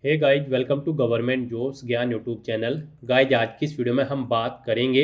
Hey guys, welcome to government jobs Gyan YouTube channel. Guys, आज की इस वीडियो में हम बात करेंगे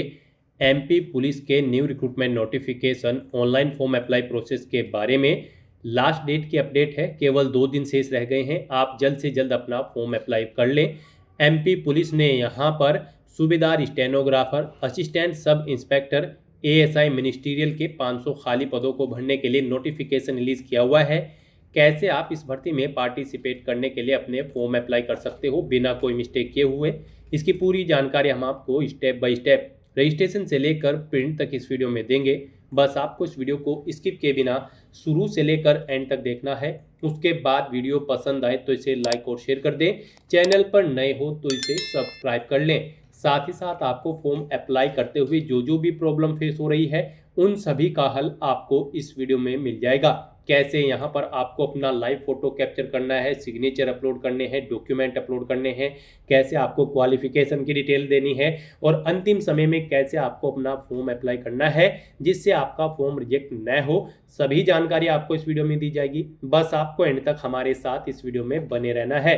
एमपी पुलिस के new recruitment notification online form apply process के बारे में। लास्ट डेट की अपडेट है, केवल 2 दिन शेष रह गए हैं। आप जल्द से जल्द अपना फॉर्म अप्लाई कर लें। एमपी पुलिस ने यहाँ पर सूबेदार stenographer, assistant sub inspector, ASI ministerial के 500 खाली पदों को भरने के लिए नोटिफिकेशन रिलीज़ किया हुआ है। कैसे आप इस भर्ती में पार्टिसिपेट करने के लिए अपने फॉर्म अप्लाई कर सकते हो बिना कोई मिस्टेक किए हुए, इसकी पूरी जानकारी हम आपको स्टेप बाय स्टेप रजिस्ट्रेशन से लेकर प्रिंट तक इस वीडियो में देंगे। बस आपको इस वीडियो को स्किप किए बिना शुरू से लेकर एंड तक देखना है। उसके बाद वीडियो पसंद आए तो इसे लाइक और शेयर कर दें। चैनल पर नए हो तो इसे सब्सक्राइब कर लें। साथ ही साथ आपको फॉर्म अप्लाई करते हुए जो जो भी प्रॉब्लम फेस हो रही है उन सभी का हल आपको इस वीडियो में मिल जाएगा। कैसे यहाँ पर आपको अपना लाइव फोटो कैप्चर करना है, सिग्नेचर अपलोड करने हैं, डॉक्यूमेंट अपलोड करने हैं, कैसे आपको क्वालिफिकेशन की डिटेल देनी है और अंतिम समय में कैसे आपको अपना फॉर्म अप्लाई करना है जिससे आपका फॉर्म रिजेक्ट न हो, सभी जानकारी आपको इस वीडियो में दी जाएगी। बस आपको एंड तक हमारे साथ इस वीडियो में बने रहना है।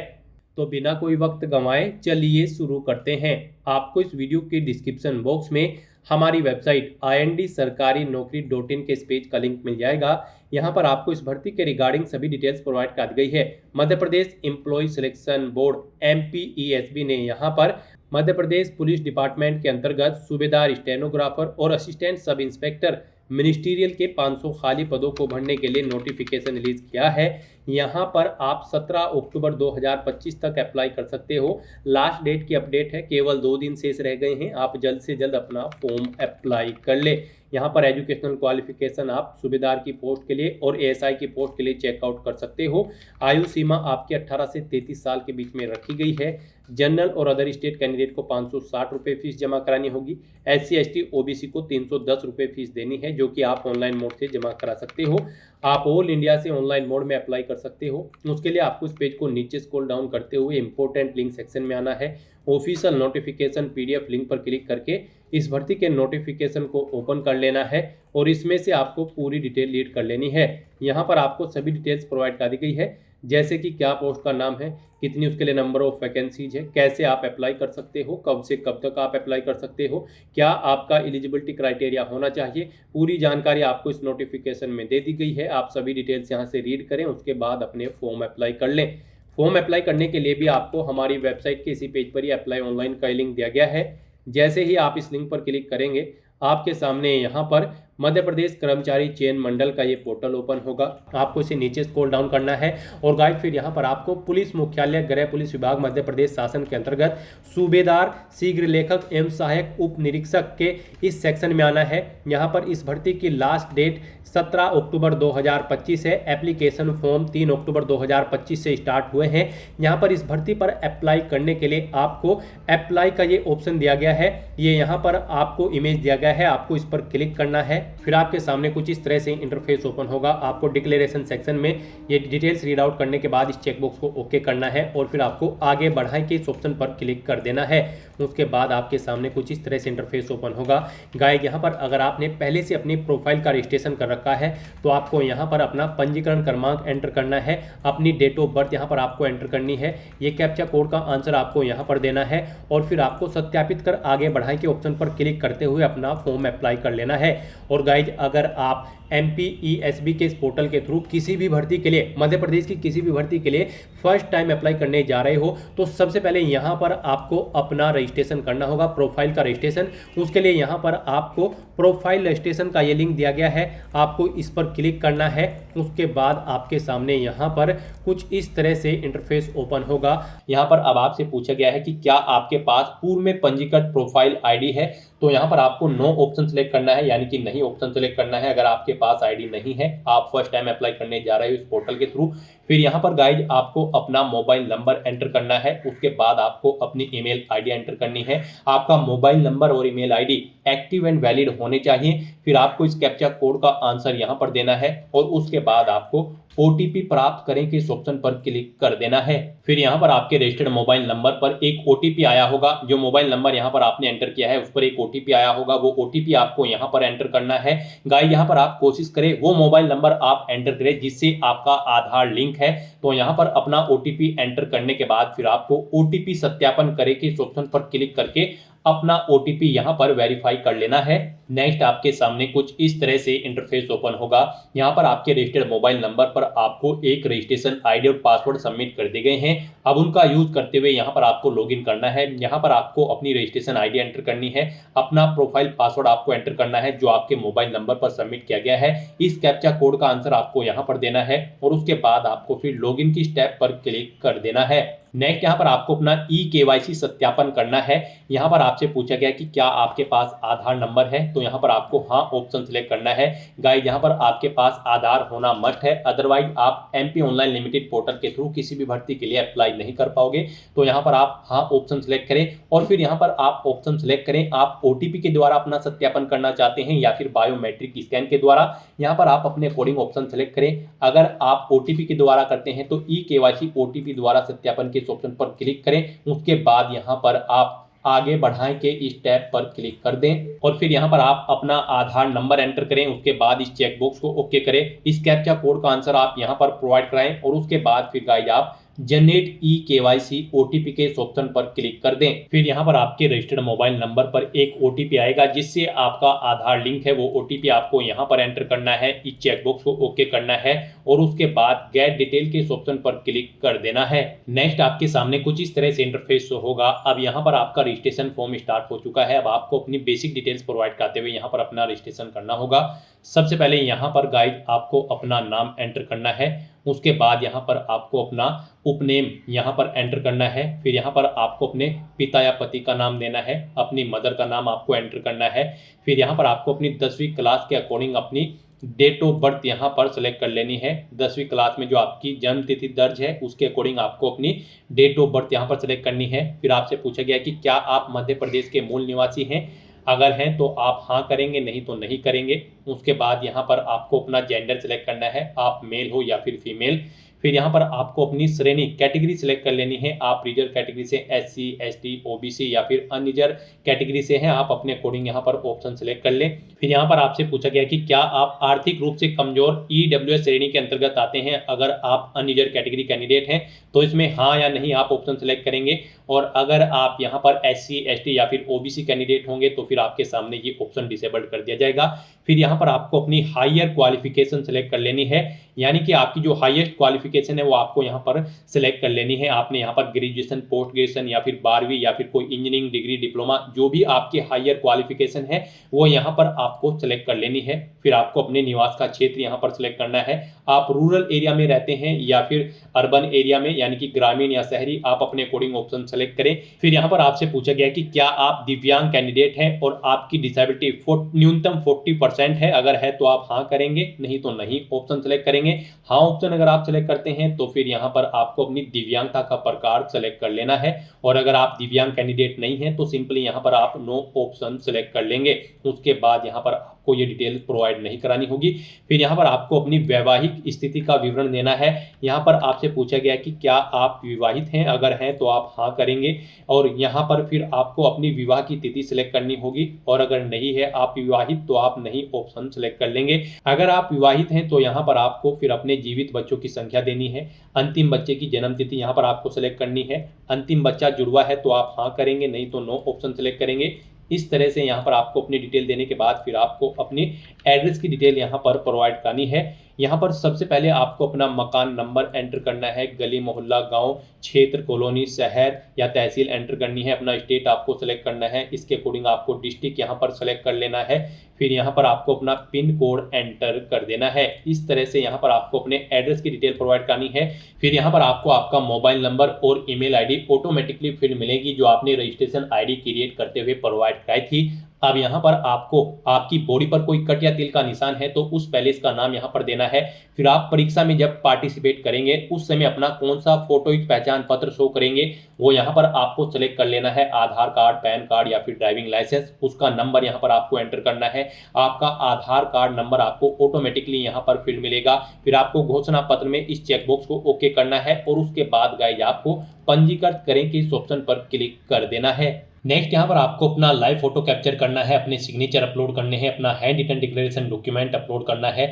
तो बिना कोई वक्त गंवाए चलिए शुरू करते हैं। आपको इस वीडियो के डिस्क्रिप्शन बॉक्स में हमारी वेबसाइट ind-sarkari-naukri.in के इस पेज का लिंक मिल जाएगा। यहाँ पर आपको इस भर्ती के रिगार्डिंग सभी डिटेल्स प्रोवाइड कर दी गई है। Madhya Pradesh employ selection board MPESB ने यहाँ पर मध्य प्रदेश पुलिस डिपार्टमेंट के अंतर्गत सूबेदार स्टेनोग्राफर और असिस्टेंट सब इंस्पेक्टर मिनिस्ट्रियल के 500 खाली पदों को भरने के लिए नोटिफिकेशन रिलीज किया है। यहाँ पर आप 17 अक्टूबर 2025 तक अप्लाई कर सकते हो। लास्ट डेट की अपडेट है, केवल 2 दिन शेष रह गए हैं। आप जल्द से जल्द अपना फॉर्म अप्लाई कर ले। यहाँ पर एजुकेशनल क्वालिफिकेशन आप सूबेदार की पोस्ट के लिए और एएसआई की पोस्ट के लिए चेकआउट कर सकते हो। आयु सीमा आपकी 18 से 33 साल के बीच में रखी गई है। जनरल और अदर स्टेट कैंडिडेट को 560 रुपये फीस जमा करानी होगी। SC ST OBC को 310 रुपये फीस देनी है, जो कि आप ऑनलाइन मोड से जमा करा सकते हो। आप ऑल इंडिया से ऑनलाइन मोड में अप्लाई कर सकते हो। उसके लिए आपको इस पेज को नीचे स्क्रॉल डाउन करते हुए इंपॉर्टेंट लिंक सेक्शन में आना है। ऑफिशियल नोटिफिकेशन PDF लिंक पर क्लिक करके इस भर्ती के नोटिफिकेशन को ओपन कर लेना है और इसमें से आपको पूरी डिटेल रीड कर लेनी है। यहाँ पर आपको सभी डिटेल्स प्रोवाइड कर दी गई है, जैसे कि क्या पोस्ट का नाम है, कितनी उसके लिए नंबर ऑफ वैकेंसीज है, कैसे आप अप्लाई कर सकते हो, कब से कब तक आप अप्लाई कर सकते हो, क्या आपका एलिजिबिलिटी क्राइटेरिया होना चाहिए। पूरी जानकारी आपको इस नोटिफिकेशन में दे दी गई है। आप सभी डिटेल्स यहाँ से रीड करें, उसके बाद अपने फॉर्म अप्लाई कर लें। फॉर्म अप्लाई करने के लिए भी आपको हमारी वेबसाइट के इसी पेज पर ही अप्लाई ऑनलाइन का लिंक दिया गया है। जैसे ही आप इस लिंक पर क्लिक करेंगे, आपके सामने यहाँ पर मध्य प्रदेश कर्मचारी चयन मंडल का ये पोर्टल ओपन होगा। आपको इसे नीचे स्क्रॉल डाउन करना है और गाइड फिर यहाँ पर आपको पुलिस मुख्यालय गृह पुलिस विभाग मध्य प्रदेश शासन के अंतर्गत सूबेदार शीघ्र लेखक एवं सहायक उप निरीक्षक के इस सेक्शन में आना है। यहाँ पर इस भर्ती की लास्ट डेट 17 अक्टूबर 2025 है। एप्लीकेशन फॉर्म 3 अक्टूबर 2025 से स्टार्ट हुए हैं। यहाँ पर इस भर्ती पर अप्लाई करने के लिए आपको अप्लाई का ये ऑप्शन दिया गया है। ये यहाँ पर आपको इमेज दिया गया है, आपको इस पर क्लिक करना है। फिर आपके सामने कुछ इस तरह से इंटरफेस ओपन होगा। आपको डिक्लेरेशन सेक्शन में ये डिटेल्स रीड आउट करने के बाद इस चेकबॉक्स को ओके करना है और फिर आपको आगे बढ़ाएं के इस ऑप्शन पर क्लिक कर देना है। उसके बाद आपके सामने कुछ इस तरह से इंटरफेस ओपन होगा। गाइड यहाँ पर अगर आपने पहले से अपनी प्रोफाइल का रजिस्ट्रेशन कर रखा है तो आपको यहाँ पर अपना पंजीकरण क्रमांक एंटर करना है, अपनी डेट ऑफ बर्थ यहाँ पर आपको एंटर करनी है, ये कैप्चा कोड का आंसर आपको यहाँ पर देना है और फिर आपको सत्यापित कर आगे बढ़ाएं के ऑप्शन पर क्लिक करते हुए अपना फॉर्म अप्लाई कर लेना है। और गाइज, अगर आप MPESB के इस पोर्टल के थ्रू किसी भी भर्ती के लिए, मध्य प्रदेश की किसी भी भर्ती के लिए फर्स्ट टाइम अप्लाई करने जा रहे हो तो सबसे पहले यहाँ पर आपको अपना रजिस्ट्रेशन करना होगा, प्रोफाइल का रजिस्ट्रेशन। उसके लिए यहाँ पर आपको प्रोफाइल रजिस्ट्रेशन का ये लिंक दिया गया है, आपको इस पर क्लिक करना है। उसके बाद आपके सामने यहाँ पर कुछ इस तरह से इंटरफेस ओपन होगा। यहाँ पर अब आपसे पूछा गया है कि क्या आपके पास पूर्व में पंजीकृत प्रोफाइल ID है, तो यहाँ पर आपको नो ऑप्शन सेलेक्ट करना है, यानी कि नहीं ऑप्शन सेलेक्ट करना है अगर आपके पास ID नहीं है, आप फर्स्ट टाइम अप्लाई करने जा रहे हो इस पोर्टल के थ्रू। फिर यहाँ पर गाइज आपको अपना मोबाइल नंबर एंटर करना है। उसके बाद आपको अपनी ईमेल ID एंटर करनी है। आपका मोबाइल नंबर और email ID active and valid होने चाहिए। फिर आपको इस कैप्चा कोड का आंसर यहाँ पर देना है और उसके बाद आपको OTP प्राप्त करें कि इस ऑप्शन पर क्लिक कर देना है। फिर यहाँ पर आपके रजिस्टर्ड मोबाइल नंबर पर एक OTP आया होगा। जो मोबाइल नंबर यहाँ पर आपने एंटर किया है उस पर एक OTP आया होगा, वो OTP आपको यहाँ पर एंटर करना है। गाइस, यहाँ पर आप कोशिश करें वो मोबाइल नंबर आप एंटर करें जिससे आपका आधार लिंक लिंक है। तो यहाँ पर अपना OTP एंटर करने के बाद फिर आपको OTP सत्यापन करें कि इस ऑप्शन पर क्लिक करके अपना OTP यहाँ पर वेरीफाई कर लेना है। नेक्स्ट आपके सामने कुछ इस तरह से इंटरफेस ओपन होगा। यहाँ पर आपके रजिस्टर्ड मोबाइल नंबर पर आपको एक रजिस्ट्रेशन आईडी और पासवर्ड सबमिट कर दिए गए हैं। अब उनका यूज करते हुए यहाँ पर आपको लॉगिन करना है। यहाँ पर आपको अपनी रजिस्ट्रेशन आईडी एंटर करनी है, अपना प्रोफाइल पासवर्ड आपको एंटर करना है जो आपके मोबाइल नंबर पर सबमिट किया गया है। इस कैप्चा कोड का आंसर आपको यहाँ पर देना है और उसके बाद आपको फिर लॉगिन की स्टेप पर क्लिक कर देना है। नेक्स्ट यहाँ पर आपको अपना eKYC सत्यापन करना है। यहाँ पर आपसे पूछा गया कि क्या आपके पास आधार नंबर है, तो यहाँ पर आपको हाँ ऑप्शन सिलेक्ट करना है। गाइस यहाँ पर आपके पास आधार होना मस्ट है, अदरवाइज आप MP ऑनलाइन लिमिटेड पोर्टल के थ्रू किसी भी भर्ती के लिए अप्लाई नहीं कर पाओगे। तो यहाँ पर आप हाँ ऑप्शन सिलेक्ट करें और फिर यहाँ पर आप ऑप्शन सिलेक्ट करें आप OTP के द्वारा अपना सत्यापन करना चाहते हैं या फिर बायोमेट्रिक स्कैन के द्वारा। यहाँ पर आप अपने अकॉर्डिंग ऑप्शन सिलेक्ट करें। अगर आप OTP के द्वारा करते हैं तो eKYC OTP द्वारा सत्यापन के ऑप्शन पर क्लिक करें। उसके बाद यहाँ पर आप आगे बढ़ाएं के इस टैब पर क्लिक कर दें और फिर यहाँ पर आप अपना आधार नंबर एंटर करें। उसके बाद इस चेक बॉक्स को ओके करें। इस कैप्चा कोड का आंसर आप यहाँ पर प्रोवाइड कराएं और उसके बाद फिर गाइस आप जनरेट eKYC OTP के इस ऑप्शन पर क्लिक कर दें। फिर यहाँ पर आपके रजिस्टर्ड मोबाइल नंबर पर एक OTP आएगा जिससे आपका आधार लिंक है। वो OTP आपको यहाँ पर एंटर करना है, इस चेक बॉक्स को ओके करना है और उसके बाद गेट डिटेल के इस ऑप्शन पर क्लिक कर देना है। नेक्स्ट आपके सामने कुछ इस तरह से इंटरफेस होगा। अब यहाँ पर आपका रजिस्ट्रेशन फॉर्म स्टार्ट हो चुका है। अब आपको अपनी बेसिक डिटेल्स प्रोवाइड करते हुए यहाँ पर अपना रजिस्ट्रेशन करना होगा। सबसे पहले यहाँ पर गाइड आपको अपना नाम एंटर करना है। उसके बाद यहाँ पर आपको अपना उपनेम यहाँ पर एंटर करना है। फिर यहाँ पर आपको अपने पिता या पति का नाम देना है, अपनी मदर का नाम आपको एंटर करना है। फिर यहाँ पर आपको अपनी 10वीं क्लास के अकॉर्डिंग अपनी डेट ऑफ बर्थ यहाँ पर सेलेक्ट कर लेनी है। 10वीं क्लास में जो आपकी जन्म तिथि दर्ज है उसके अकॉर्डिंग आपको अपनी डेट ऑफ बर्थ यहाँ पर सेलेक्ट करनी है। फिर आपसे पूछा गया कि क्या आप मध्य प्रदेश के मूल निवासी हैं, अगर हैं तो आप हाँ करेंगे, नहीं तो नहीं करेंगे। उसके बाद यहाँ पर आपको अपना जेंडर सेलेक्ट करना है, आप मेल हो या फिर फीमेल। फिर यहाँ पर आपको अपनी श्रेणी कैटेगरी सिलेक्ट कर लेनी है, आप रिजर्व कैटेगरी से SC ST OBC या फिर अनरिजर्व कैटेगरी से हैं, आप अपने अकॉर्डिंग यहाँ पर ऑप्शन सेलेक्ट कर लें। फिर यहाँ पर आपसे पूछा गया कि क्या आप आर्थिक रूप से कमजोर EWS श्रेणी के अंतर्गत आते हैं, अगर आप अनरिजर्व कैटेगरी कैंडिडेट हैं तो इसमें हाँ या नहीं आप ऑप्शन सेलेक्ट करेंगे। और अगर आप यहाँ पर SC ST या फिर OBC कैंडिडेट होंगे तो फिर आपके सामने ये ऑप्शन डिसेबल्ड कर दिया जाएगा। फिर यहाँ पर आपको अपनी हायर क्वालिफिकेशन सेलेक्ट कर लेनी है, यानी कि आपकी जो हाईएस्ट क्वालिफिकेशन है वो आपको यहाँ पर सिलेक्ट कर लेनी है। आपने यहाँ पर ग्रेजुएशन, पोस्ट ग्रेजुएशन या फिर 12वीं या फिर कोई इंजीनियरिंग डिग्री, डिप्लोमा, जो भी आपकी हायर क्वालिफिकेशन है वो यहाँ पर आपको सिलेक्ट कर लेनी है। फिर आपको अपने निवास का क्षेत्र यहाँ पर सिलेक्ट करना है, आप रूरल एरिया में रहते हैं या फिर अर्बन एरिया में यानी कि ग्रामीण या शहरी, आप अपने अकॉर्डिंग ऑप्शन सेलेक्ट करें। फिर यहाँ पर आपसे पूछा गया कि क्या आप दिव्यांग कैंडिडेट हैं और आपकी डिसेबिलिटी न्यूनतम 40% है, अगर है तो आप हाँ करेंगे, नहीं तो नहीं ऑप्शन सेलेक्ट करेंगे। हाँ ऑप्शन अगर आप सेलेक्ट करते हैं तो फिर यहाँ पर आपको अपनी दिव्यांगता का प्रकार सेलेक्ट कर लेना है और अगर आप दिव्यांग कैंडिडेट नहीं हैं तो सिंपली यहाँ पर आप नो ऑप्शन सेलेक्ट कर लेंगे। उसके बाद यहाँ पर आपको ये डिटेल प्रोवाइड नहीं करानी होगी। फिर यहाँ पर आपको अपनी वैवाहिक स्थिति का विवरण देना है। यहाँ पर आपसे पूछा गया कि क्या आप विवाहित हैं, अगर हैं तो आप हाँ करेंगे और यहाँ पर फिर आपको अपनी विवाह की तिथि सिलेक्ट करनी होगी और अगर नहीं है आप विवाहित तो आप नहीं ऑप्शन सेलेक्ट कर लेंगे। अगर आप विवाहित हैं तो यहाँ पर आपको फिर अपने जीवित बच्चों की संख्या देनी है, अंतिम बच्चे की जन्म तिथि यहाँ पर आपको सेलेक्ट करनी है, अंतिम बच्चा जुड़वा है तो आप हाँ करेंगे, नहीं तो नो ऑप्शन सेलेक्ट करेंगे। इस तरह से यहाँ पर आपको अपनी डिटेल देने के बाद फिर आपको अपनी एड्रेस की डिटेल यहाँ पर प्रोवाइड करनी है। यहाँ पर सबसे पहले आपको अपना मकान नंबर एंटर करना है, गली मोहल्ला गांव क्षेत्र कॉलोनी शहर या तहसील एंटर करनी है, अपना स्टेट आपको सेलेक्ट करना है, इसके अकॉर्डिंग आपको डिस्ट्रिक्ट यहाँ पर सेलेक्ट कर लेना है। फिर यहाँ पर आपको अपना पिन कोड एंटर कर देना है। इस तरह से यहाँ पर आपको अपने एड्रेस की डिटेल प्रोवाइड करनी है। फिर यहाँ पर आपको आपका मोबाइल नंबर और ईमेल आईडी ऑटोमेटिकली फिर मिलेगी जो आपने रजिस्ट्रेशन आईडी क्रिएट करते हुए प्रोवाइड कराई थी। अब यहाँ पर आपको आपकी बॉडी पर कोई कट या तिल का निशान है तो उस पैलेस का नाम यहाँ पर देना है। फिर आप परीक्षा में जब पार्टिसिपेट करेंगे उस समय अपना कौन सा फोटोयुक्त पहचान पत्र शो करेंगे वो यहाँ पर आपको सेलेक्ट कर लेना है, आधार कार्ड, पैन कार्ड या फिर ड्राइविंग लाइसेंस, उसका नंबर यहाँ पर आपको एंटर करना है। आपका आधार कार्ड नंबर आपको ऑटोमेटिकली यहाँ पर फिर मिलेगा। फिर आपको घोषणा पत्र में इस चेकबॉक्स को ओके करना है और उसके बाद गाइस आपको पंजीकृत करें कि इस ऑप्शन पर क्लिक कर देना है। नेक्स्ट यहाँ पर आपको अपना लाइव फोटो कैप्चर करना है, अपने सिग्नेचर अपलोड करने हैं, अपना handwritten declaration document upload करना है,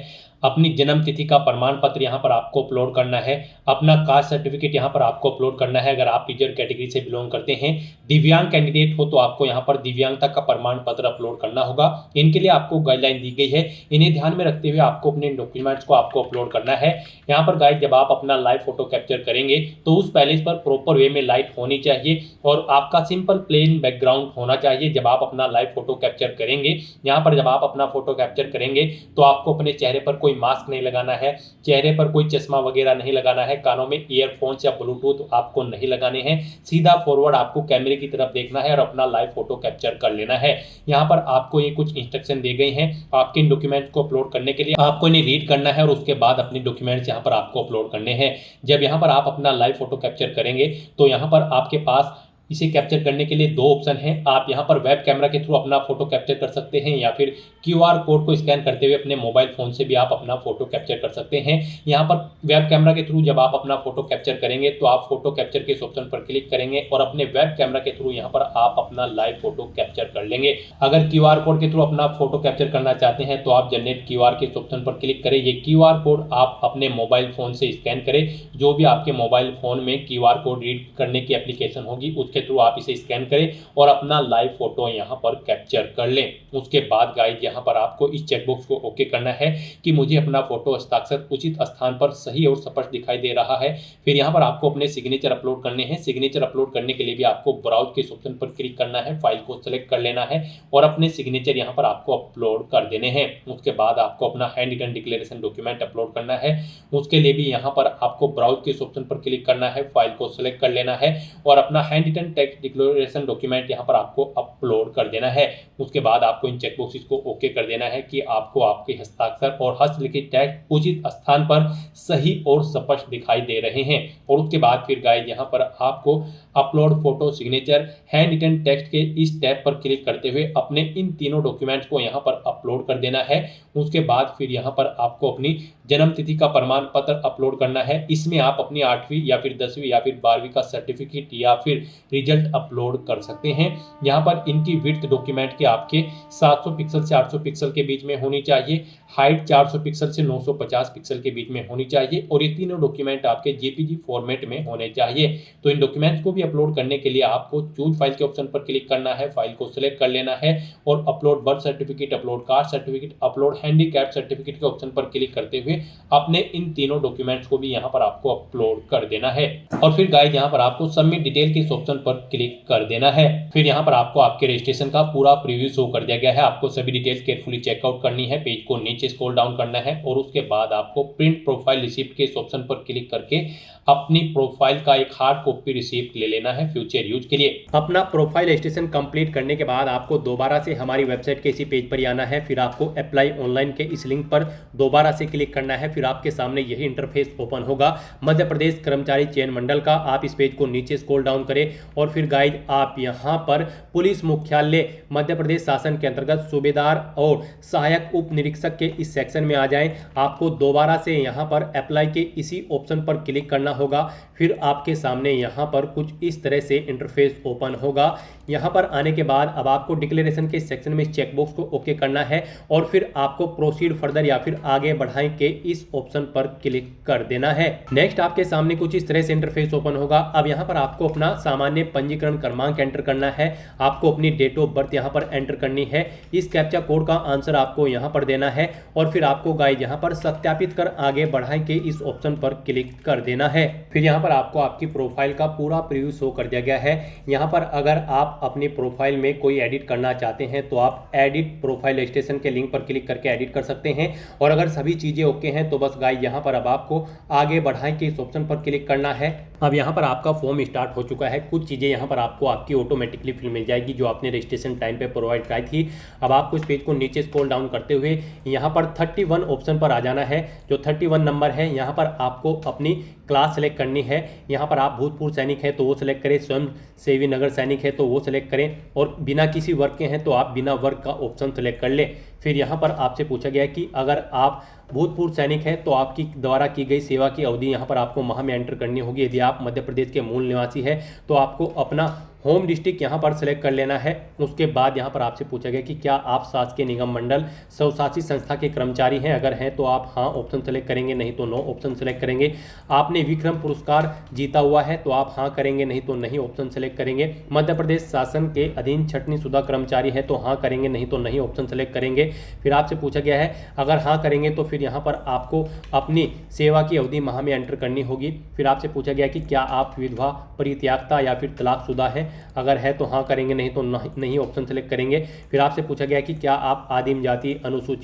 अपनी जन्म तिथि का प्रमाण पत्र यहाँ पर आपको अपलोड करना है, अपना कास्ट सर्टिफिकेट यहाँ पर आपको अपलोड करना है अगर आप रिजर्व कैटेगरी से बिलोंग करते हैं। दिव्यांग कैंडिडेट हो तो आपको यहाँ पर दिव्यांगता का प्रमाण पत्र अपलोड करना होगा। इनके लिए आपको गाइडलाइन दी गई है, इन्हें ध्यान में रखते हुए आपको अपने डॉक्यूमेंट्स को आपको अपलोड करना है। यहाँ पर गाइस जब आप अपना लाइव फोटो कैप्चर करेंगे तो उस पैलेस पर प्रॉपर वे में लाइट होनी चाहिए और आपका सिंपल प्लेन बैकग्राउंड होना चाहिए जब आप अपना लाइव फोटो कैप्चर करेंगे। यहाँ पर जब आप अपना फोटो कैप्चर करेंगे तो आपको अपने चेहरे पर कोई मास्क नहीं लगाना है, चेहरे पर कोई चश्मा वगैरह नहीं लगाना है, कानों में ईयरफोन्स या ब्लूटूथ आपको नहीं लगाने हैं। सीधा फॉरवर्ड आपको कैमरे की तरफ देखना है और अपना लाइव फोटो कैप्चर कर लेना है। यहाँ पर आपको ये कुछ इंस्ट्रक्शन दी गई हैं आपके इन डॉक्यूमेंट्स को अपलोड करने के लिए। आपको इन्हें रीड करना है और उसके बाद अपने डॉक्यूमेंट्स यहाँ पर आपको अपलोड करने हैं। जब यहाँ पर आप अपना लाइव फोटो कैप्चर करेंगे तो यहाँ पर आपके पास इसे कैप्चर करने के लिए दो ऑप्शन हैं। आप यहाँ पर वेब कैमरा के थ्रू अपना फोटो कैप्चर कर सकते हैं या फिर QR कोड को स्कैन करते हुए अपने मोबाइल फोन से भी आप अपना फोटो कैप्चर कर सकते हैं। यहाँ पर वेब कैमरा के थ्रू जब आप अपना फोटो कैप्चर करेंगे तो आप फोटो कैप्चर के इस ऑप्शन पर क्लिक करेंगे और अपने वेब कैमरा के थ्रू यहाँ पर आप अपना लाइव फोटो कैप्चर कर लेंगे। अगर QR कोड के थ्रू अपना फोटो कैप्चर करना चाहते हैं तो आप जनरेट QR के इस ऑप्शन पर क्लिक करें। ये QR कोड आप अपने मोबाइल फोन से स्कैन करें, जो भी आपके मोबाइल फोन में QR कोड रीड करने की एप्लीकेशन होगी उसके थ्रू आप इसे स्कैन करें और अपना लाइव फोटो यहाँ पर कैप्चर कर लें। उसके बाद गाइस यहाँ पर आपको इस चेकबॉक्स को ओके करना है कि मुझे अपना फोटो हस्ताक्षर उचित स्थान पर सही और स्पष्ट दिखाई दे रहा है। फिर यहाँ पर आपको अपने सिग्नेचर अपलोड करने हैं। सिग्नेचर अपलोड करने के लिए भी आपको ब्राउज के ऑप्शन पर क्लिक करना है, फाइल को सेलेक्ट कर लेना है और अपने सिग्नेचर यहाँ पर आपको अपलोड कर देने हैं। उसके बाद आपको अपना handwritten declaration document upload करना है। उसके लिए भी यहाँ पर आपको ब्राउज के ऑप्शन पर क्लिक करना है, फाइल को सेलेक्ट कर लेना है और अपना handwritten text declaration document यहाँ पर आपको अपलोड कर देना है। उसके बाद आपको इन चेकबॉक्सेस को ओके कर देना है कि आपको आपके हस्ताक्षर और हस्तलिखित टेक्स्ट उचित स्थान पर सही और स्पष्ट दिखाई दे रहे हैं। और उसके बाद फिर गाइस यहाँ पर आपको upload photo signature handwritten text के इस टैब पर क्लिक करते हुए अपने इन तीनों डॉक्यूमेंट्स को यहाँ पर अपलोड कर देना है। उसके बाद फिर यहाँ पर आपको अपनी जन्म तिथि का प्रमाण पत्र अपलोड करना है। इसमें आप अपनी 8वीं या फिर 10वीं या फिर 12वीं का सर्टिफिकेट या फिर रिजल्ट अपलोड कर सकते हैं। यहाँ पर इनकी विड्थ डॉक्यूमेंट के आपके 700 पिक्सल से 800 पिक्सल के बीच में होनी चाहिए, हाइट 400 पिक्सल से 950 पिक्सल के बीच में होनी चाहिए और ये तीनों डॉक्यूमेंट आपके JPG फॉर्मेट में होने चाहिए। तो इन डॉक्यूमेंट्स को भी अपलोड करने के लिए आपको चूज फाइल के ऑप्शन पर क्लिक करना है, फाइल को सिलेक्ट कर लेना है और upload birth certificate, upload caste certificate, upload handicap certificate के ऑप्शन पर क्लिक करते हुए अपने इन तीनों डॉक्यूमेंट्स को भी यहाँ पर आपको अपलोड कर देना है। और फिर गाइस यहाँ पर आपको सबमिट डिटेल के इस ऑप्शन पर क्लिक कर देना है। फिर यहाँ पर आपको आपके रजिस्ट्रेशन का पूरा प्रीव्यू शो कर दिया गया है। आपको सभी डिटेल्स केयरफुली चेकआउट करनी है, पेज को नीचे स्क्रॉल डाउन करना है और उसके बाद आपको प्रिंट प्रोफाइल रिसिप्ट के इस ऑप्शन पर क्लिक करके अपनी प्रोफाइल का एक हार्ड कॉपी रिसिप्ट ले लेना है फ्यूचर यूज के लिए। अपना प्रोफाइल रजिस्ट्रेशन कंप्लीट करने के बाद आपको दोबारा से हमारी वेबसाइट के इसी पेज पर ही आना है। फिर आपको अप्लाई ऑनलाइन के इस लिंक पर दोबारा से क्लिक करना है। फिर आपके सामने यही इंटरफेस ओपन होगा मध्य प्रदेश कर्मचारी चयन मंडल का। आप इस पेज को नीचे स्क्रॉल डाउन करें और फिर गाइड आप यहाँ पर पुलिस मुख्यालय मध्य प्रदेश शासन के अंतर्गत सूबेदार और सहायक उप निरीक्षक के इस सेक्शन में आ जाएं। आपको दोबारा से यहाँ पर अप्लाई के इसी ऑप्शन पर क्लिक करना होगा। फिर आपके सामने यहाँ पर कुछ इस तरह से इंटरफेस ओपन होगा। यहाँ पर आने के बाद अब आपको डिक्लेरेशन के सेक्शन में चेकबॉक्स को ओके करना है और फिर आपको प्रोसीड फर्दर या फिर आगे बढ़ाएं के इस ऑप्शन पर क्लिक कर देना है। नेक्स्ट आपके सामने कुछ इस तरह से इंटरफेस ओपन होगा। अब यहाँ पर आपको अपना सामान्य पंजीकरण क्रमांक एंटर करना है। आपको अपनी डेट ऑफ बर्थ यहाँ पर एंटर करनी है। इस कैप्चा कोड का आंसर आपको यहाँ पर देना है और फिर आपको गाइस यहाँ पर सत्यापित कर आगे बढ़ाएं के इस ऑप्शन पर क्लिक कर देना है। फिर यहाँ पर आपको आपकी प्रोफाइल का पूरा प्रीव्यू शो कर दिया गया है। यहाँ पर अगर आप अपनी प्रोफाइल में कोई एडिट करना चाहते हैं तो आप एडिट प्रोफाइल रजिस्ट्रेशन के लिंक पर क्लिक करके एडिट कर सकते हैं। और अगर सभी चीज़ें ओके हैं तो बस गाइस यहाँ पर अब आपको आगे बढ़ाएं के इस ऑप्शन पर क्लिक करना है। अब यहाँ पर आपका फॉर्म स्टार्ट हो चुका है। कुछ चीज़ें यहाँ पर आपको आपकी ऑटोमेटिकली फिल मिल जाएगी जो आपने रजिस्ट्रेशन टाइम पे प्रोवाइड कराई थी। अब आपको इस पेज को नीचे स्क्रॉल डाउन करते हुए यहाँ पर 31 ऑप्शन पर आ जाना है। जो 31 नंबर है यहाँ पर आपको अपनी क्लास सेलेक्ट करनी है। यहाँ पर आप भूतपूर्व सैनिक है तो वो सिलेक्ट करें, स्वयं सेवी नगर सैनिक है तो वो सिलेक्ट करें और बिना किसी वर्ग के हैं तो आप बिना वर्ग का ऑप्शन सेलेक्ट कर लें। फिर यहाँ पर आपसे पूछा गया कि अगर आप भूतपूर्व सैनिक हैं तो आपकी द्वारा की गई सेवा की अवधि यहाँ पर आपको माह में एंटर करनी होगी। यदि आप मध्य प्रदेश के मूल निवासी हैं तो आपको अपना होम डिस्ट्रिक्ट यहाँ पर सेलेक्ट कर लेना है। उसके बाद यहाँ पर आपसे पूछा गया कि क्या आप शासकीय निगम मंडल स्वशासी संस्था के कर्मचारी हैं, अगर हैं तो आप हाँ ऑप्शन सेलेक्ट करेंगे, नहीं तो नो ऑप्शन सेलेक्ट करेंगे। आपने विक्रम पुरस्कार जीता हुआ है तो आप हाँ करेंगे, नहीं तो नहीं ऑप्शन सेलेक्ट करेंगे। मध्य प्रदेश शासन के अधीन छटनी शुदा कर्मचारी है तो हाँ करेंगे, नहीं तो नहीं ऑप्शन सेलेक्ट करेंगे। फिर आपसे पूछा गया है अगर हाँ करेंगे तो फिर यहाँ पर आपको अपनी सेवा की अवधि माह में एंटर करनी होगी। फिर आपसे पूछा गया कि क्या आप विधवा, परित्यागता या फिर तलाकशुदा है, अगर है तो हाँ करेंगे, नहीं तो नहीं ऑप्शन सेलेक्ट करेंगे। फिर आपसे पूछा गया कि क्या आप आदिम जाति,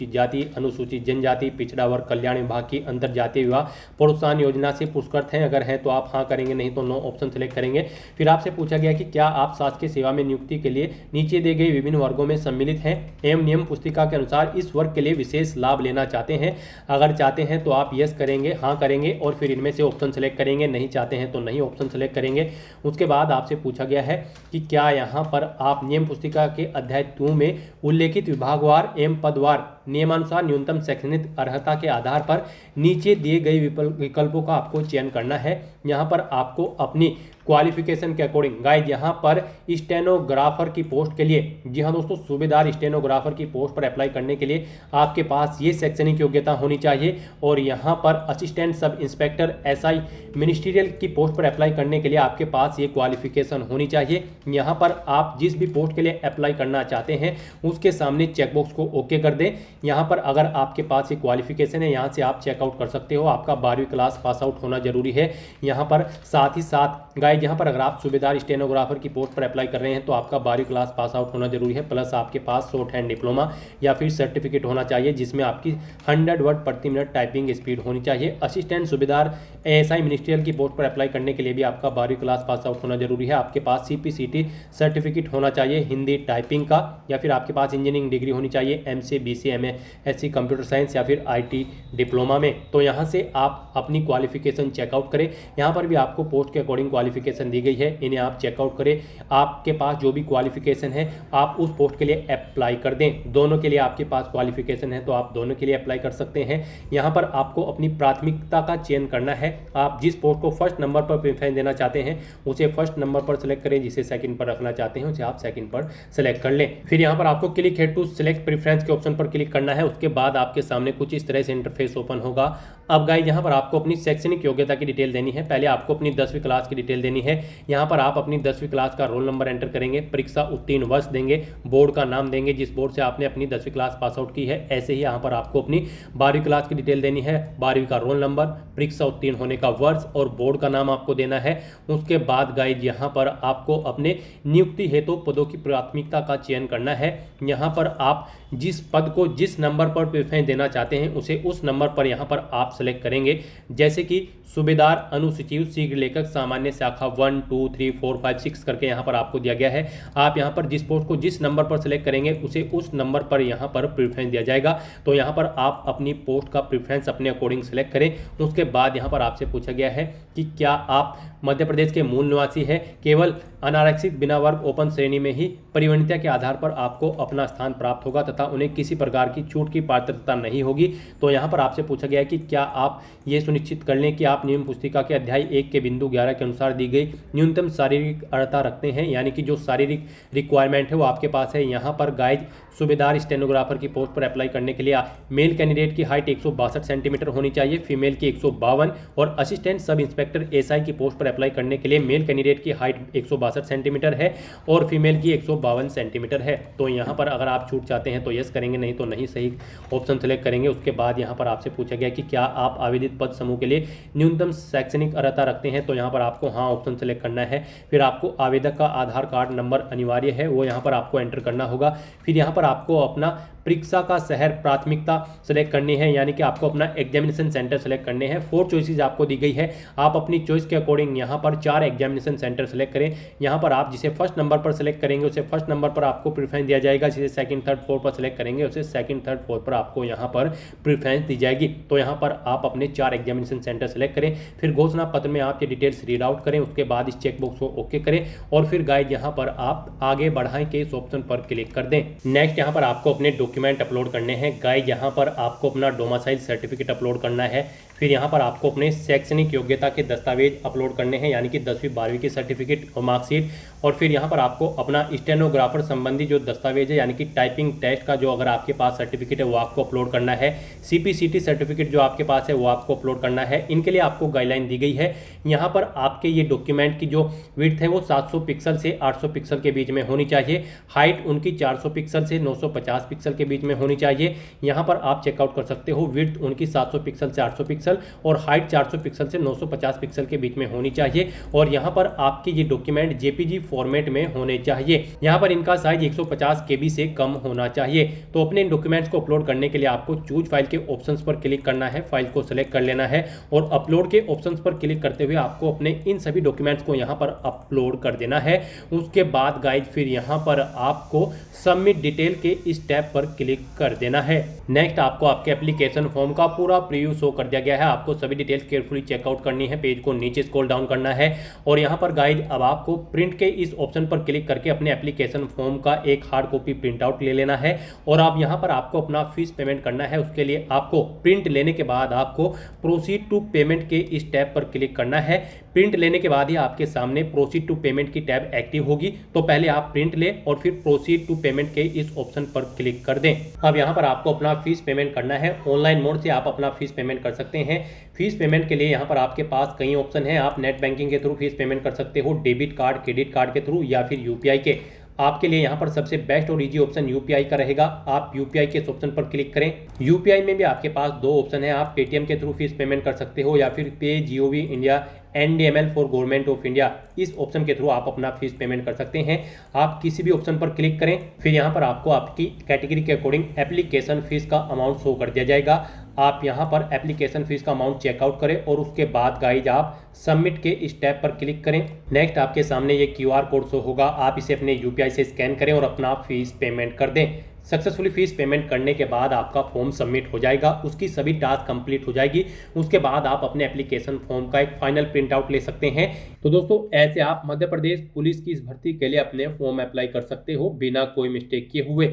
जाति, अनुसूचित जनजाति, पिछड़ा वर्ग कल्याण विभाग की अंतर जातीय विवाह प्रोत्साहन योजना से पुरस्कृत हैं, अगर हैं तो आप हाँ करेंगे, नहीं तो नो ऑप्शन सेलेक्ट करेंगे। फिर आपसे पूछा गया कि क्या आप शासकीय सेवा में नियुक्ति के लिए नीचे दिए गए विभिन्न वर्गों में सम्मिलित हैं एवं नियम पुस्तिका के अनुसार इस वर्ग के लिए विशेष लाभ लेना चाहते हैं, अगर चाहते हैं तो आप यस करेंगे, हाँ करेंगे और फिर इनमें से ऑप्शन सेलेक्ट करेंगे, नहीं चाहते हैं तो नहीं ऑप्शन सेलेक्ट करेंगे। उसके बाद आपसे पूछा गया है कि क्या यहाँ पर आप नियम पुस्तिका के अध्याय 2 में उल्लेखित विभागवार एवं पदवार नियमानुसार न्यूनतम शैक्षणिक अर्हता के आधार पर नीचे दिए गए विकल्पों का आपको चयन करना है। यहाँ पर आपको अपनी क्वालिफिकेशन के अकॉर्डिंग गाइज यहाँ पर स्टेनोग्राफर की पोस्ट के लिए, जी हाँ दोस्तों, सूबेदार स्टेनोग्राफर की पोस्ट पर अप्लाई करने के लिए आपके पास ये शैक्षणिक योग्यता होनी चाहिए। और यहाँ पर assistant sub inspector SI ministerial की पोस्ट पर अप्लाई करने के लिए आपके पास ये क्वालिफिकेशन होनी चाहिए। यहाँ पर आप जिस भी पोस्ट के लिए अप्लाई करना चाहते हैं उसके सामने चेकबॉक्स को ओके कर दें। यहाँ पर अगर आपके पास ये क्वालिफिकेशन है, यहाँ से आप चेकआउट कर सकते हो। आपका 12वीं क्लास पास आउट होना जरूरी है। यहाँ पर साथ ही साथ गाइज यहाँ पर अगर आप सूबेदार स्टेनोग्राफर की पोस्ट पर अप्लाई कर रहे हैं तो आपका 12वीं क्लास पास आउट होना जरूरी है, प्लस आपके पास शॉर्ट हैंड डिप्लोमा या फिर सर्टिफिकेट होना चाहिए जिसमें आपकी 100 वर्ड प्रति मिनट टाइपिंग स्पीड होनी चाहिए। असिस्टेंट सूबेदार एएसआई मिनिस्ट्रियल की पोस्ट पर अप्लाई करने के लिए भी आपका 12वीं क्लास पास आउट होना जरूरी है। आपके पास CPCT सर्टिफिकेट होना चाहिए हिंदी टाइपिंग का, या फिर आपके पास इंजीनियरिंग डिग्री होनी चाहिए MCA, BCA, MA, SC computer science या फिर IT डिप्लोमा में। तो यहाँ से आप अपनी क्वालिफिकेशन चेकआउट करें। यहाँ पर भी आपको पोस्ट के अकॉर्डिंग क्वालिफिकेशन दी गई है, इन्हें आप चेकआउट करें। आपके पास जो भी क्वालिफिकेशन है आप उस पोस्ट के लिए अप्लाई कर दें। दोनों के लिए आपके पास क्वालिफिकेशन है तो आप दोनों के लिए अप्लाई कर सकते हैं। यहाँ पर आपको अपनी प्राथमिकता का चयन करना है। आप जिस पोस्ट को फर्स्ट नंबर पर प्रेफरेंस देना चाहते हैं उसे फर्स्ट नंबर पर सेलेक्ट करें, जिसे सेकंड पर रखना चाहते हैं उसे आप सेकंड पर सेलेक्ट कर लें। फिर यहाँ पर आपको click here to select preference के ऑप्शन पर क्लिक करना है। उसके बाद आपके सामने कुछ इस तरह से इंटरफेस ओपन होगा। अब गाइस यहाँ पर आपको अपनी शैक्षणिक योग्यता की डिटेल देनी है। पहले आपको अपनी 10वीं क्लास की डिटेल देनी है। यहाँ पर आप अपनी 10वीं क्लास का रोल नंबर एंटर करेंगे, परीक्षा उत्तीर्ण वर्ष देंगे, बोर्ड का नाम देंगे जिस बोर्ड से आपने अपनी 10वीं क्लास पास आउट की है। ऐसे ही यहाँ पर आपको अपनी 12वीं क्लास की डिटेल देनी है, 12वीं का रोल नंबर, परीक्षा उत्तीर्ण होने का वर्ष और बोर्ड का नाम आपको देना है। उसके बाद गाइज यहाँ पर आपको अपने नियुक्ति हेतु पदों की प्राथमिकता का चयन करना है। यहाँ पर आप जिस पद को जिस नंबर पर प्रेफरेंस देना चाहते हैं उसे उस नंबर पर यहाँ पर आप सेलेक्ट करेंगे। जैसे कि सूबेदार अनुसूचित शीघ्र लेखक सामान्य शाखा 1 2 3 4 5 6 करके यहाँ पर आपको दिया गया है। आप यहाँ पर जिस पोस्ट को जिस नंबर पर सेलेक्ट करेंगे उसे उस नंबर पर यहाँ पर प्रेफरेंस दिया जाएगा। तो यहाँ पर आप अपनी पोस्ट का प्रेफरेंस अपने अकॉर्डिंग सेलेक्ट करें। उसके बाद यहाँ पर आपसे पूछा गया है कि क्या आप मध्य प्रदेश के मूल निवासी है। केवल अनारक्षित बिना वर्ग ओपन श्रेणी में ही परिवणिता के आधार पर आपको अपना स्थान प्राप्त होगा तथा उन्हें किसी प्रकार की छूट की पात्रता नहीं होगी। तो यहाँ पर आपसे पूछा गया है कि क्या आप ये सुनिश्चित कर लें कि आप नियम पुस्तिका के अध्याय 1 के बिंदु 11 के अनुसार दी गई न्यूनतम शारीरिक अर्हता रखते हैं, यानी कि जो शारीरिक रिक्वायरमेंट है वो आपके पास है। यहाँ पर गाइज सूबेदार स्टेनोग्राफर की पोस्ट पर अप्लाई करने के लिए मेल कैंडिडेट की हाइट 162 सेंटीमीटर होनी चाहिए, फीमेल की 152, और असिस्टेंट सब इंस्पेक्टर एसआई की पोस्ट पर अप्लाई करने के लिए मेल कैंडिडेट की हाइट 162 सेंटीमीटर है और फीमेल की 152 सेंटीमीटर है। तो यहाँ पर अगर आप छूट चाहते हैं तो यस करेंगे, नहीं तो नहीं सही ऑप्शन सेलेक्ट करेंगे। उसके बाद यहाँ पर आपसे पूछा गया कि क्या आप आवेदित पद समूह के लिए न्यूनतम शैक्षणिक अर्हता रखते हैं। तो यहाँ पर आपको हाँ ऑप्शन सेलेक्ट करना है। फिर आपको आवेदक का आधार कार्ड नंबर अनिवार्य है, वो यहाँ पर आपको एंटर करना होगा। फिर यहाँ पर आपको अपना परीक्षा का शहर प्राथमिकता सेलेक्ट करनी है, यानी कि आपको अपना एग्जामिनेशन सेंटर सेलेक्ट करने हैं। 4 चॉइसेस आपको दी गई है, आप अपनी चॉइस के अकॉर्डिंग यहाँ पर 4 एग्जामिनेशन सेंटर सेलेक्ट करें। यहाँ पर आप जिसे फर्स्ट नंबर पर सेलेक्ट करेंगे उसे फर्स्ट नंबर पर आपको प्रेफरेंस दिया जाएगा, जिसे सेकंड थर्ड फोर्थ पर सेलेक्ट करेंगे उसे सेकंड थर्ड फोर्थ पर आपको यहाँ पर प्रेफरेंस दी जाएगी। तो यहाँ पर आप अपने 4 एग्जामिनेशन सेंटर सेलेक्ट करें। फिर घोषणा पत्र में आप ये डिटेल्स रीड आउट करें, उसके बाद इस चेकबॉक्स को ओके करें और फिर गाइड यहाँ पर आप आगे बढ़ाएं के इस ऑप्शन पर क्लिक कर दें। नेक्स्ट यहाँ पर आपको अपने डॉक्यूमेंट अपलोड करने हैं। गाइड यहाँ पर आपको अपना डोमिसाइल सर्टिफिकेट अपलोड करना है। फिर यहाँ पर आपको अपने शैक्षणिक योग्यता के दस्तावेज अपलोड करने हैं, यानी कि 10वीं 12वीं की सर्टिफिकेट और मार्कशीट। और फिर यहाँ पर आपको अपना स्टेनोग्राफर संबंधी जो दस्तावेज है, यानी कि टाइपिंग टेस्ट का जो अगर आपके पास सर्टिफिकेट है वो आपको अपलोड करना है। CPCT सर्टिफिकेट जो आपके पास है वो आपको अपलोड करना है। इनके लिए आपको गाइडलाइन दी गई है। यहाँ पर आपके ये डॉक्यूमेंट की जो विड्थ है वो 700 पिक्सल से 800 पिक्सल के बीच में होनी चाहिए। हाइट उनकी 400 पिक्सल से 950 पिक्सल के बीच में होनी चाहिए। यहाँ पर आप चेकआउट कर सकते हो, विड्थ उनकी 700 पिक्सल से 800 पिक्सल और हाइट 400 पिक्सल से 950 पिक्सल के बीच में होनी चाहिए। और यहाँ पर आपके ये डॉक्यूमेंट JPG फॉर्मेट में होने चाहिए। यहाँ पर इनका साइज 150 KB से कम होना चाहिए। तो अपने इन डॉक्यूमेंट्स को अपलोड करने के लिए आपको चूज फाइल के ऑप्शंस पर क्लिक करना है, फाइल को सिलेक्ट कर लेना है और अपलोड के ऑप्शंस पर क्लिक करते हुए आपको अपने इन सभी डॉक्यूमेंट्स को यहाँ पर अपलोड कर देना है। उसके बाद गाइज फिर यहाँ पर आपको सबमिट डिटेल के इस टैब पर क्लिक कर देना है। नेक्स्ट आपको आपके एप्लीकेशन फॉर्म का पूरा प्रीव्यू शो कर दिया गया है। आपको सभी डिटेल्स केयरफुली चेकआउट करनी है, पेज को नीचे स्क्रॉल डाउन करना है और यहाँ पर गाइज अब आपको प्रिंट के इस ऑप्शन पर क्लिक करके अपने एप्लीकेशन फॉर्म का एक हार्ड कॉपी प्रिंट आउट ले लेना है। और अब यहाँ पर आपको अपना फीस पेमेंट करना है। उसके लिए आपको प्रिंट लेने के बाद आपको प्रोसीड टू पेमेंट के इस टैब पर क्लिक करना है। प्रिंट लेने के बाद ही आपके सामने प्रोसीड टू पेमेंट की टैब एक्टिव होगी। तो पहले आप प्रिंट लें और फिर प्रोसीड टू पेमेंट के इस ऑप्शन पर क्लिक कर दें। अब यहाँ पर आपको अपना फीस पेमेंट करना है। ऑनलाइन मोड से आप अपना फीस पेमेंट कर सकते हैं। फीस पेमेंट के लिए यहाँ पर आपके पास कई ऑप्शन हैं। आप नेट बैंकिंग के थ्रू फीस पेमेंट कर सकते हो, डेबिट कार्ड, क्रेडिट कार्ड के थ्रू या फिर UPI के। आपके लिए यहाँ पर सबसे बेस्ट और इजी ऑप्शन UPI का रहेगा। आप UPI के इस ऑप्शन पर क्लिक करें। UPI में भी आपके पास दो ऑप्शन है। आप पेटीएम के थ्रू फीस पेमेंट कर सकते हो या फिर PayGov India NDML for government of India, इस ऑप्शन के थ्रू आप अपना फीस पेमेंट कर सकते हैं। आप किसी भी ऑप्शन पर क्लिक करें, फिर यहाँ पर आपको आपकी कैटेगरी के अकॉर्डिंग एप्लीकेशन फीस का अमाउंट शो कर दिया जाएगा। आप यहाँ पर एप्लीकेशन फीस का अमाउंट चेकआउट करें और उसके बाद गाइज आप सबमिट के इस टैब पर क्लिक करें। नेक्स्ट आपके सामने ये QR कोड शो होगा। आप इसे अपने UPI से स्कैन करें और अपना फीस पेमेंट कर दें। सक्सेसफुली फीस पेमेंट करने के बाद आपका फॉर्म सबमिट हो जाएगा, उसकी सभी टास्क कंप्लीट हो जाएगी। उसके बाद आप अपने एप्लीकेशन फॉर्म का एक फाइनल प्रिंट आउट ले सकते हैं। तो दोस्तों ऐसे आप मध्य प्रदेश पुलिस की इस भर्ती के लिए अपने फॉर्म अप्लाई कर सकते हो बिना कोई मिस्टेक किए हुए।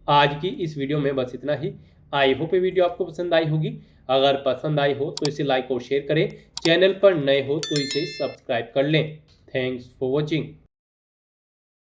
आज की इस वीडियो में बस इतना ही। आई होप ये वीडियो आपको पसंद आई होगी। अगर पसंद आई हो तो इसे लाइक और शेयर करें। चैनल पर नए हो तो इसे सब्सक्राइब कर लें। Thanks for watching.